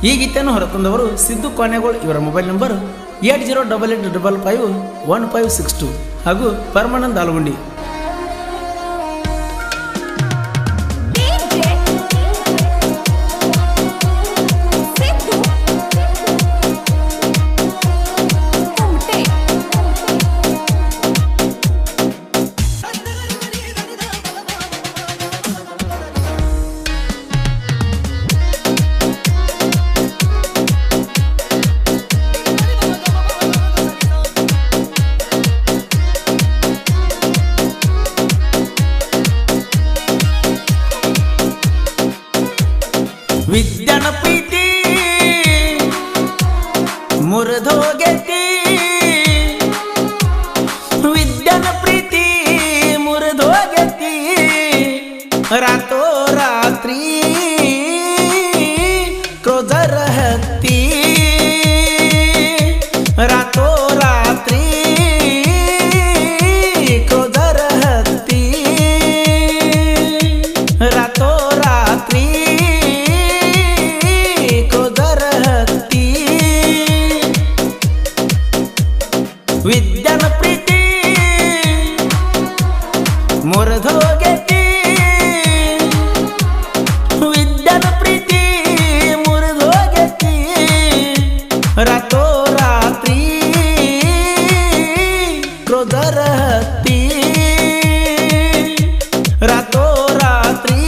ಈ ಗೀತೆಯನ್ನು ಹೊರತಂದವರು ಸಿದ್ದು ಕೋನೆಗೋಳ್. ಇವರ ಮೊಬೈಲ್ ನಂಬರ್ 8088551562 ಹಾಗೂ ಪರಮಾನಂದ್ ಆಲಗುಂಡಿ. ವಿದ್ಯಾನ ಪ್ರೀತಿ ಮುರಿದೋಗೈತಿ, ವಿದ್ಯಾನ ಪ್ರೀತಿ ಮುರಿದೋಗೈತಿ, ರಾತೋ ರಾತ್ರಿ ಕ್ರೋಧರ ಹತ್ತಿ, ರಾತೋ ರಾತ್ರಿ ಕ್ರೋಧರ ಹತ್ತಿ, ರಾತೋ ರಾತ್ರಿ ವಿದ್ಯಾನ ಪ್ರೀತಿ ಮುರಿದೋಗೈತಿ, ವಿದ್ಯಾನ ಪ್ರೀತಿ ಮುರಿದೋಗೈತಿ, ರಾತೋ ರಾತ್ರಿ ಕ್ರೋಧರ ಹತ್ತಿ, ರಾತೋ ರಾತ್ರಿ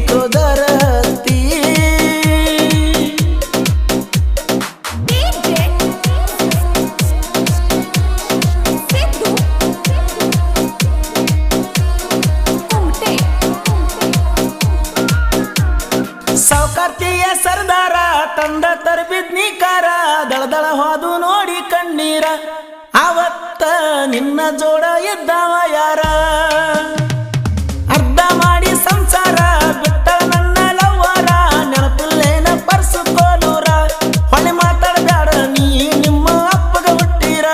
ಕ್ರೋಧರ ಹತ್ತಿ. ಸೌಕಾರ್ತಿಯ ಸರ್ದಾರ ತಂದ ತರಬಿದ್ನಿ ಕಾರ, ದಳದಳ ಹೋದು ನೋಡಿ ಕಣ್ಣೀರ, ಆವತ್ತ ನಿನ್ನ ಜೋಡ ಇದ್ದವ ಯಾರ, ಅರ್ಧ ಮಾಡಿ ಸಂಸಾರ ಬಿಟ್ಟ ನನ್ನ ಲವ್ವರ, ನೆನಪಿಲ್ಲೇನ ಪರ್ಸು ಕೋಲೂರ, ಹೊಳೆ ಮಾತಾಡಬ್ಯಾಡ ನೀ ನಿಮ್ಮ ಅಪ್ಪಗ ಹುಟ್ಟಿರ.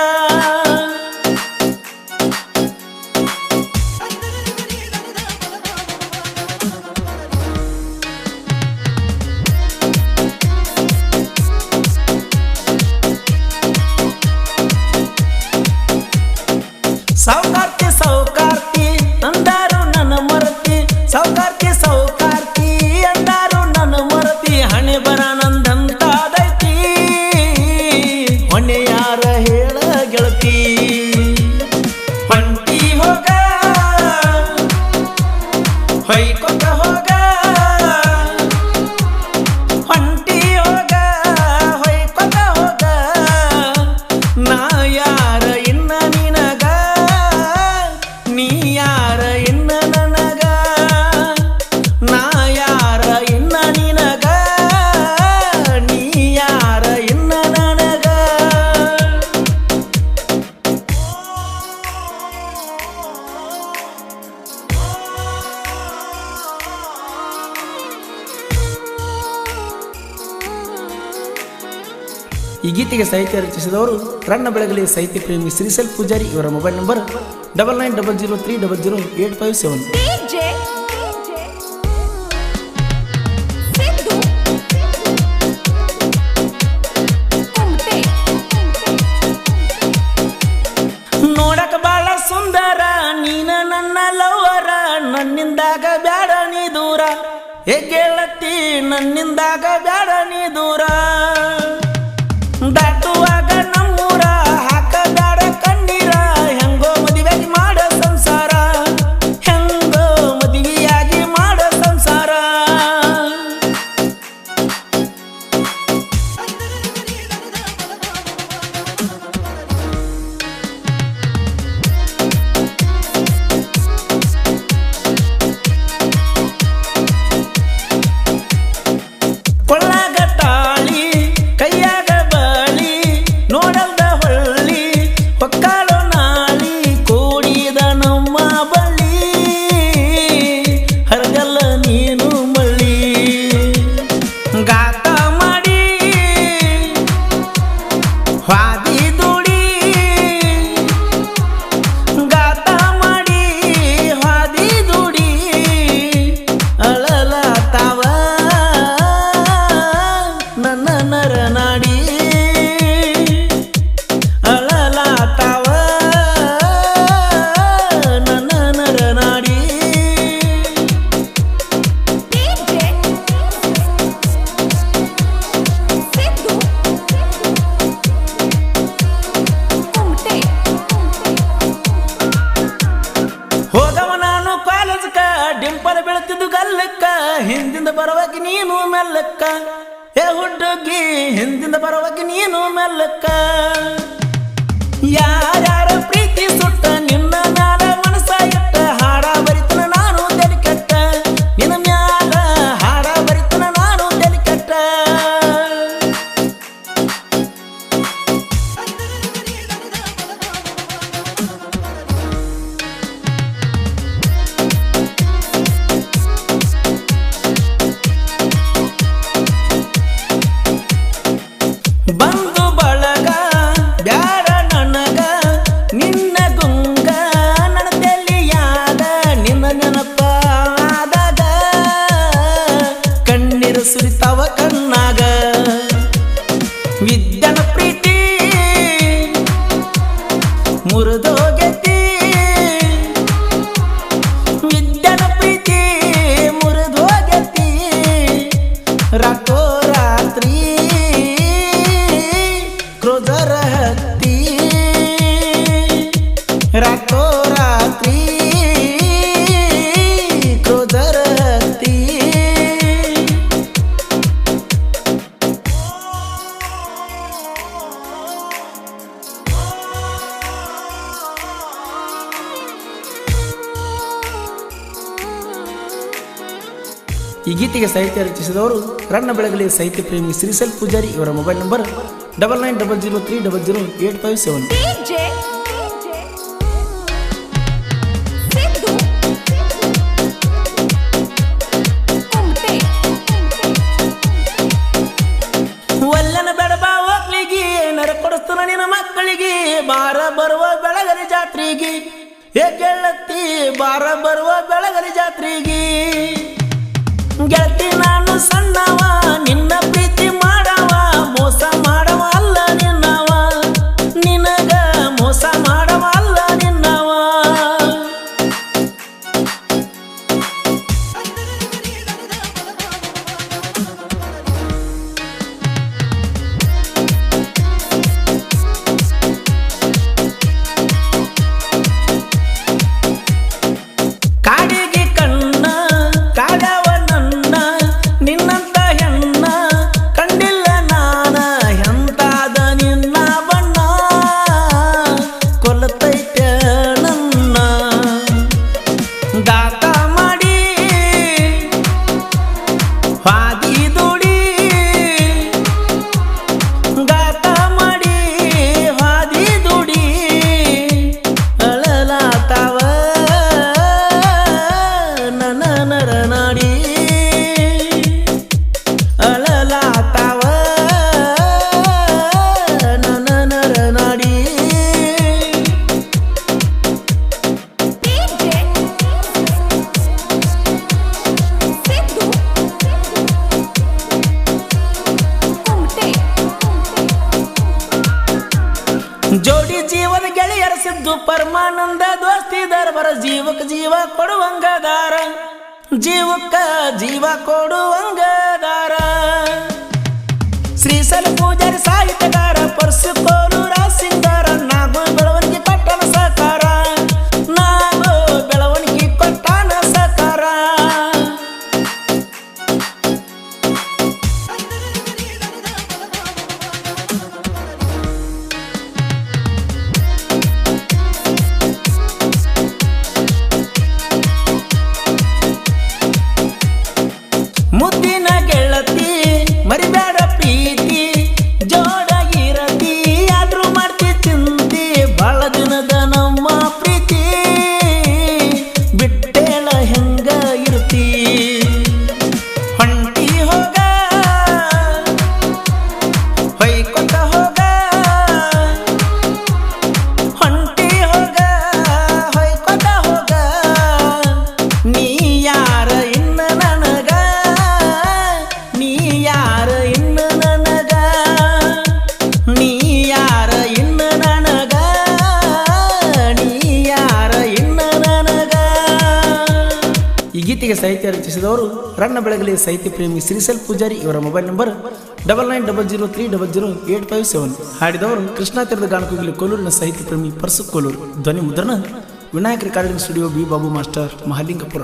ಸೌಕಾರ್ತಿ ಸೌಕಾರ್ತಿ ಅಂದಾರು ನನ್ನ ಮರತಿ, ಸೌಕಾರ್ತಿ ಸೌಕಾರ್ತಿ ಅಂದಾರು ನನ್ನ ಮರತಿ, ಹಣೆ ಬರ ನಂದಂತಾದೈತಿ, ಹೊಣೆ ಯಾರ ಹೇಳ ಗೆಳತಿ, ಹೊಂಟಿ ಹೋಗ ಹೊಯ್ಕೊತ ಹೋಗ, ಹೊಂಟಿ ಹೋಗ ಹೊಯ್ಕೊತ ಹೋಗ, ನಾ ಯಾರ ಇನ್ನ ನಿನಗ, ನೀ ಯಾರ ಇನ್ನ ನನಗ, ನಾ ಯಾರ ಇನ್ನ ನಿನಗ, ನೀ ಯಾರ ಇನ್ನ ನನಗ. ಈ ಗೀತೆಗೆ ಸಾಹಿತ್ಯ ರಚಿಸಿದವರು ರನ್ನ ಬೆಳಗಲಿ ಸಾಹಿತ್ಯ ಪ್ರೇಮಿ ಶ್ರೀಸೆಲ್ ಪೂಜಾರಿ. ಇವರ ಮೊಬೈಲ್ ನಂಬರ್ 9900300857. ನೋಡಕ ಬಾಳ ಸುಂದರ ನೀನ ನನ್ನ ಲವ್ವರ, ನನ್ನಿಂದಾಗ ಬ್ಯಾಡ ನೀ ದೂರ, ಏ ಗೆಳತಿ ನನ್ನಿಂದಾಗ ಬ್ಯಾಡ ನೀ ದೂರ, ದಾಟುವಾಗ ನಮ್ಮೂರ ಹಾಕದಾಡ ಕಣ್ಣೀರ, ಹೆಂಗೋ ಮದುವೆಯಾಗಿ ಮಾಡ ಸಂಸಾರ, ಹೆಂಗೋ ಮದುವೆಯಾಗಿ ಮಾಡ ಸಂಸಾರ. ಕೊಳ್ಳಾಗ ತಾಳಿ ಬರುವಾಗ ನೀನು ಮೆಲ್ಲಕ್ಕ ಹೇ ಹುಡುಗಿ ಹಿಂದಿಂದ ಬರುವಾಗ ನೀನು ಮೆಲ್ಲಕ್ಕ ಯಾರ್ಯಾರ ಪ್ರೀತಿ ಸುಟ್ಟ ನಿನ್ನ ಮ್ಯಾಲ ಮನಸ ಇಟ್ಟ ಹಾಡ ಬರಿತನ ನಾನು ತಲೆ ಕೆಟ್ಟ ನಿನ್ನ ಮ್ಯಾಲ ಹಾಡ ಬರಿತನ ನಾನು ತಲೆ ಕೆಟ್ಟ ಬಂದು ಬಳಗ ಬ್ಯಾಡ ನನಗ ನಿನ್ನ ಗುಂಗ ನನ್ನ ತೆಲಿಯಾದ ನಿನ್ನ ನೆನಪ ಆದಾಗ ಕಣ್ಣೀರು ಸುರಿತಾವ ಕಣ್ಣಾಗ ವಿದ್ಯನ ಪ್ರೀತಿ ಮುರಿದೋಗೈತಿ ವಿದ್ಯನ ಪ್ರೀತಿ ಮುರಿದೋಗೈತಿ ರಾತೋ ರಾತ್ರಿ ಕ್ರೋಧರ ಹತ್ತಿ ರಾತೋ ರಾತ್ರಿ ಕ್ರೋಧರ ಹತ್ತಿ ಈ ಗೀತೆಗೆ ಸಾಹಿತ್ಯ ರಚಿಸಿದವರು ರನ್ನ ಬೆಳಗಲಿ ಸಾಹಿತ್ಯ ಪ್ರೇಮಿ ಶ್ರೀಸಲ್ ಪೂಜಾರಿ ಇವರ ಮೊಬೈಲ್ ನಂಬರ್ 9900300857 ಒಲ್ಲನ ಬೆಡಬಾ ಹೋಗ್ಲಿಗೆ ನರ ಕೊಡಿಸ್ತಾನ ನಿನ್ನ ಮಕ್ಕಳಿಗೆ ಬಾರ ಬರುವ ಬೆಳಗಲಿ ಜಾತ್ರೆಗೆ ಏಕೆಳತ್ತಿ ಬಾರ ಬರುವ ಬೆಳಗಲಿ ಜಾತ್ರೆಗೆ ಗೆಳತಿ ನಾನು ಸಣ್ಣವ ನಿನ್ನ ಪ್ರೀತಿ ಮಾಡವ ಮೋಸ ಮಾಡವ ಅಲ್ಲ ನಿನ್ನವ ನಿನಗ ಮೋಸ ಮಾಡವ ಅಲ್ಲ ನಿನ್ನವ ಕಾಡಿಗೆ ಕಣ್ಣ ಕಾಡವ ನನ್ನ ನಿನ್ನಂತ ಹೆಣ್ಣ ಕಂಡಿಲ್ಲ ನಾನ ಎಂತಾದ ನಿನ್ನ ಬಣ್ಣ ಕೊಲ್ಲತೈತೆ ನನ್ನ ದಾತ ಮಾಡಿ ಹಾದಿ ದುಡಿ ಗಾತ ಮಾಡಿ ಹಾದಿ ದುಡಿ ಅಳಲಾತಾವ ನನ್ನ ನರನಾಡಿ ಅಳಲಾತಾವ ನನ್ನ ನರನಾಡಿ ಜೋಡಿ ಜೀವನ ಗೆಳೆಯರ ಸಿದ್ದು ಪರಮಾನಂದ ದೋಸ್ತಿ ದರ್ಬರ ಜೀವಕ್ಕೆ ಜೀವ ಕೊಡುವಂಗದಾರ ಜೀವಕ್ಕ ಜೀವ ಕೊಡುವಂಗದಾರ ಶ್ರೀಸಲ ಪೂಜಾರಿ ಸಾಹಿತ್ಯಗಾರ ಪರಸು ಕೋಲೂರ ಸಿಂಗಾರ ನಾಗು ಬೆಳವಣಿಗೆ ಕೊಟ್ಟನ ಸಕಾರ ನಾಗು ಬೆಳವಣಿಗೆ ಕೊಟ್ಟನ ಸಕಾರ ಮುದ್ದಿನ ಗೆಳತಿ ಮರಿಬೇಡ ಪ್ರೀತಿ ಜೋಡಾಗಿರತಿ ಆದ್ರೂ ಮಾಡ್ತಿ ಚಿಂತಿ ಬಾಳ ದಿನದ ನಮ್ಮ ಪ್ರೀತಿ ಬಿಟ್ಟೇಳ ಹೆಂಗ ಇರ್ತಿ ಹೊಂಟಿ ಹೋಗ ಹೊಯ್ಕೊತ ಹೋಗ ಹೊಂಟಿ ಹೋಗ ಹೊಯ್ಕೊತ ಹೋಗ ನೀ ಯಾರ ಇನ್ನ ನನಗ ನೀ ಯಾರ ಇನ್ನ ನನಗ ನೀ ಯಾರ ಇನ್ನ ನನಗ ನೀ ಯಾರ ಇನ್ನ ನನಗ ಈ ಗೀತೆಗೆ ಸಾಹಿತ್ಯ ರಚಿಸಿದವರು ರನ್ನ ಬೆಳಗಲಿ ಸಾಹಿತ್ಯ ಪ್ರೇಮಿ ಶ್ರೀಸಲ್ ಪೂಜಾರಿ ಇವರ ಮೊಬೈಲ್ ನಂಬರ್ 9900300857 ಹಾಡಿದವರು ಕೃಷ್ಣ ತೀರದ ಗಾನಕೋಗಿಲಿ ಕೋಲೂರಿನ ಸಾಹಿತ್ಯ ಪ್ರೇಮಿ ಪರಸು ಕೋಲೂರು ಧ್ವನಿ ಮುದ್ರಣ Vinayaka recording studio B Babu master Mahalingapura.